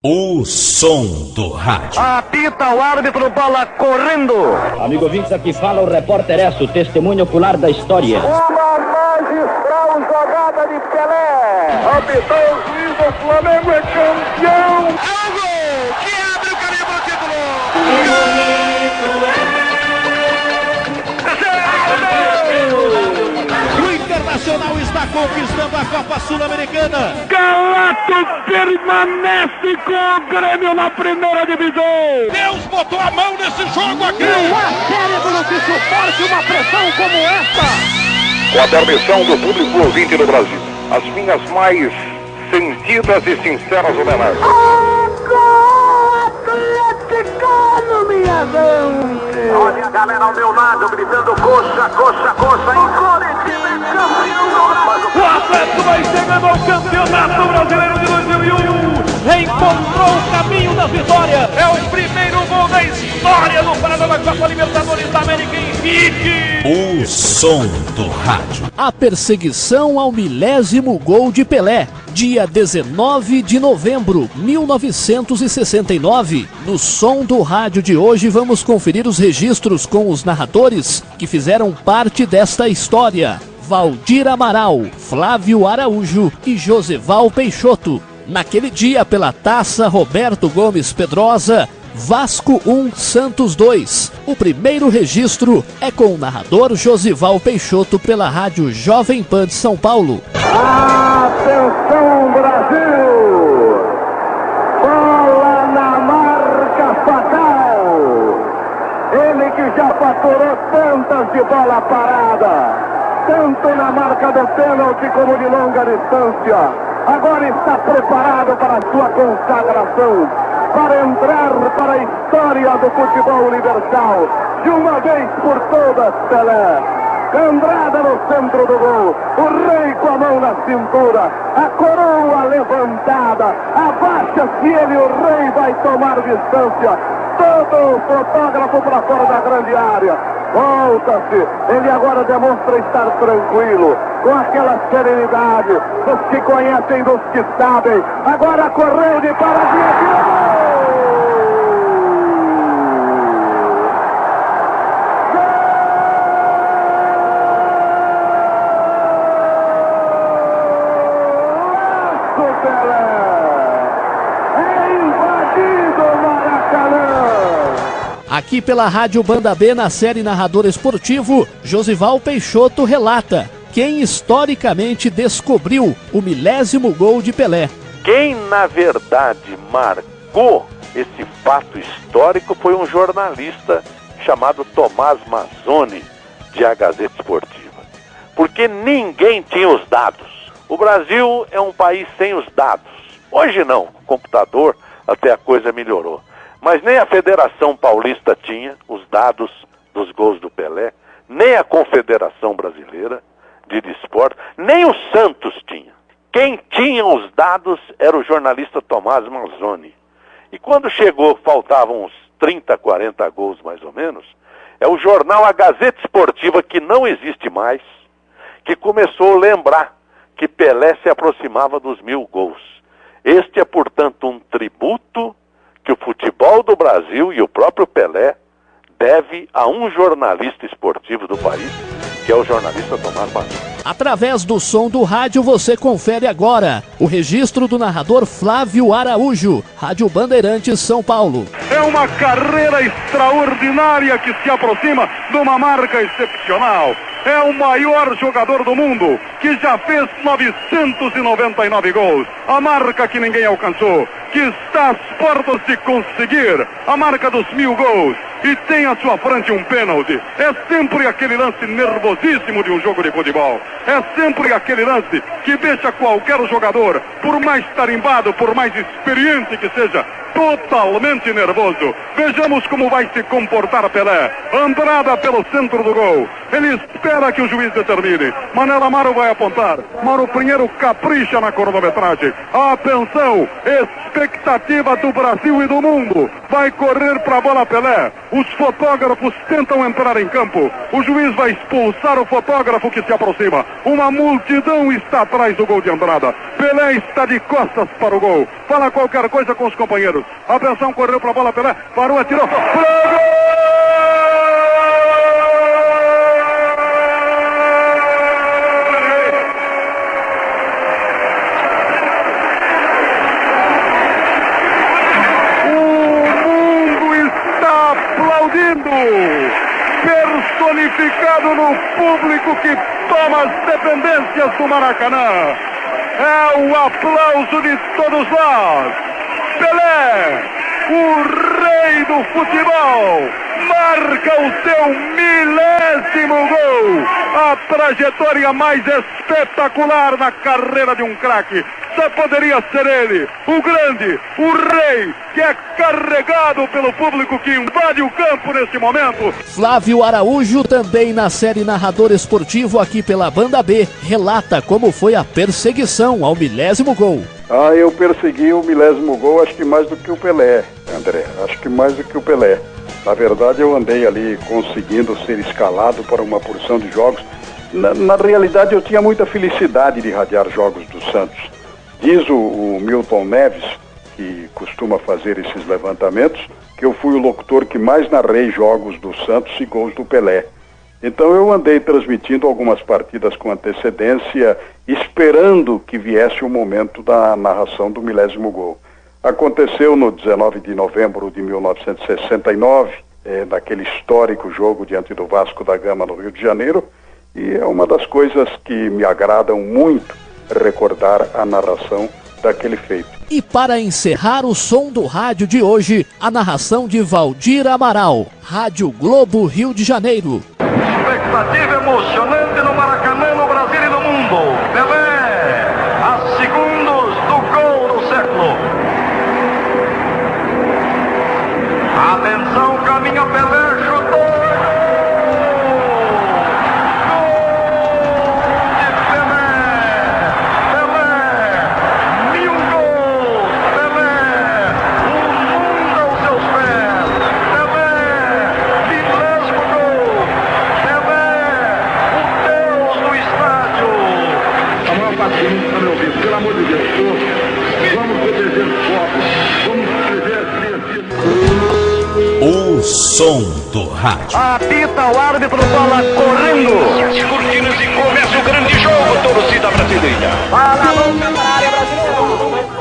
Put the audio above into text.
O som do rádio. Apita o árbitro, bola correndo. Amigo ouvintes, aqui fala o repórter Esso, testemunho ocular da história. Uma magistral jogada de Pelé. Apitou o juiz, o Flamengo é campeão. É o gol que abre o caminho para o título. O Internacional está conquistando a Copa Sul-Americana. Galato permanece com o Grêmio na primeira divisão. Deus botou a mão nesse jogo aqui. Não há cérebro que suporte uma pressão como esta. Com a permissão do público ouvinte do Brasil, as minhas mais sentidas e sinceras homenagens. Atleticano, minha gente! Olha a galera ao meu lado gritando coxa, coxa, coxa, em Curitiba é campeão do Brasil! O Atlético vai chegando ao Campeonato Brasileiro de 2001. Reencontrou o caminho da vitória. É o primeiro gol da história do Paraná da Copa Libertadores da América em Pique. O som do rádio. A perseguição ao 1000º gol de Pelé. Dia 19 de novembro, 1969. No som do rádio de hoje vamos conferir os registros com os narradores que fizeram parte desta história. Valdir Amaral, Flávio Araújo e Josival Peixoto. Naquele dia, pela Taça Roberto Gomes Pedrosa, Vasco 1, Santos 2. O primeiro registro é com o narrador Josival Peixoto pela rádio Jovem Pan de São Paulo. Atenção, Brasil! Bola na marca fatal! Ele que já faturou tantas de bola parada, tanto na marca do pênalti como de longa distância. Agora está preparado para a sua consagração, para entrar para a história do futebol universal. De uma vez por todas, Pelé. Andrada no centro do gol, o rei com a mão na cintura, a coroa levantada, abaixa-se ele, o rei vai tomar distância, todo o fotógrafo para fora da grande área, volta-se, ele agora demonstra estar tranquilo, com aquela serenidade dos que conhecem, dos que sabem, agora correu de paradinha de gol! Aqui pela Rádio Banda B, na série Narrador Esportivo, Josival Peixoto relata quem historicamente descobriu o 1000º gol de Pelé. Quem, na verdade, marcou esse fato histórico foi um jornalista chamado Tomás Mazzoni, de A Gazeta Esportiva. Porque ninguém tinha os dados. O Brasil é um país sem os dados. Hoje não, com o computador até a coisa melhorou. Mas nem a Federação Paulista tinha os dados dos gols do Pelé, nem a Confederação Brasileira de Desporto, nem o Santos tinha. Quem tinha os dados era o jornalista Tomás Mazzoni. E quando chegou, faltavam uns 30, 40 gols mais ou menos, é o jornal A Gazeta Esportiva, que não existe mais, que começou a lembrar que Pelé se aproximava dos 1000 gols. Este é, portanto, um tributo que o futebol do Brasil e o próprio Pelé deve a um jornalista esportivo do país, que é o jornalista Tomás Mazzoni. Através do som do rádio você confere agora o registro do narrador Flávio Araújo, Rádio Bandeirantes, São Paulo. É uma carreira extraordinária que se aproxima de uma marca excepcional. É o maior jogador do mundo, que já fez 999 gols. A marca que ninguém alcançou, que está às portas de conseguir a marca dos 1000 gols. E tem à sua frente um pênalti. É sempre aquele lance nervosíssimo de um jogo de futebol. É sempre aquele lance que deixa qualquer jogador, por mais tarimbado, por mais experiente que seja, totalmente nervoso. Vejamos como vai se comportar Pelé. Andrada pelo centro do gol. Ele espera que o juiz determine. Manel Amaro vai apontar. Mauro Pinheiro capricha na cronometragem. Atenção, expectativa do Brasil e do mundo. Vai correr para a bola Pelé. Os fotógrafos tentam entrar em campo. O juiz vai expulsar o fotógrafo que se aproxima. Uma multidão está atrás do gol de Andrada. Pelé está de costas para o gol. Fala qualquer coisa com os companheiros. Atenção, correu para a bola Pelé. Parou, atirou. Pro gol! Personificado no público que toma as dependências do Maracanã. É o aplauso de todos nós. Pelé, o rei do futebol, marca o seu 1000º gol. A trajetória mais espetacular na carreira de um craque. Só poderia ser ele, o grande, o rei, que é carregado pelo público que invade o campo nesse momento. Flávio Araújo, também na série Narrador Esportivo aqui pela Banda B, relata como foi a perseguição ao 1000º gol. Eu persegui o 1000º gol, acho que mais do que o Pelé, André, acho que mais do que o Pelé. Na verdade, eu andei ali conseguindo ser escalado para uma porção de jogos. Na realidade, eu tinha muita felicidade de radiar jogos do Santos. Diz o Milton Neves, que costuma fazer esses levantamentos, que eu fui o locutor que mais narrei jogos do Santos e gols do Pelé. Então eu andei transmitindo algumas partidas com antecedência, esperando que viesse o momento da narração do 1000º gol. Aconteceu no 19 de novembro de 1969, naquele histórico jogo diante do Vasco da Gama no Rio de Janeiro, e é uma das coisas que me agradam muito, recordar a narração daquele feito. E para encerrar o som do rádio de hoje, a narração de Valdir Amaral, Rádio Globo Rio de Janeiro. Expectativa emocionante no Maracanã, no Brasil e no mundo. Pelé, a segundos do gol do século. Atenção, caminha Pelé, chutou. Pelo amor de Deus, vamos proteger os pobres, vamos proteger as crianças. O som do rádio. Apita o árbitro, bola correndo. As cortinas e começa o grande jogo, torcida brasileira. Fala, boca para a área brasileira.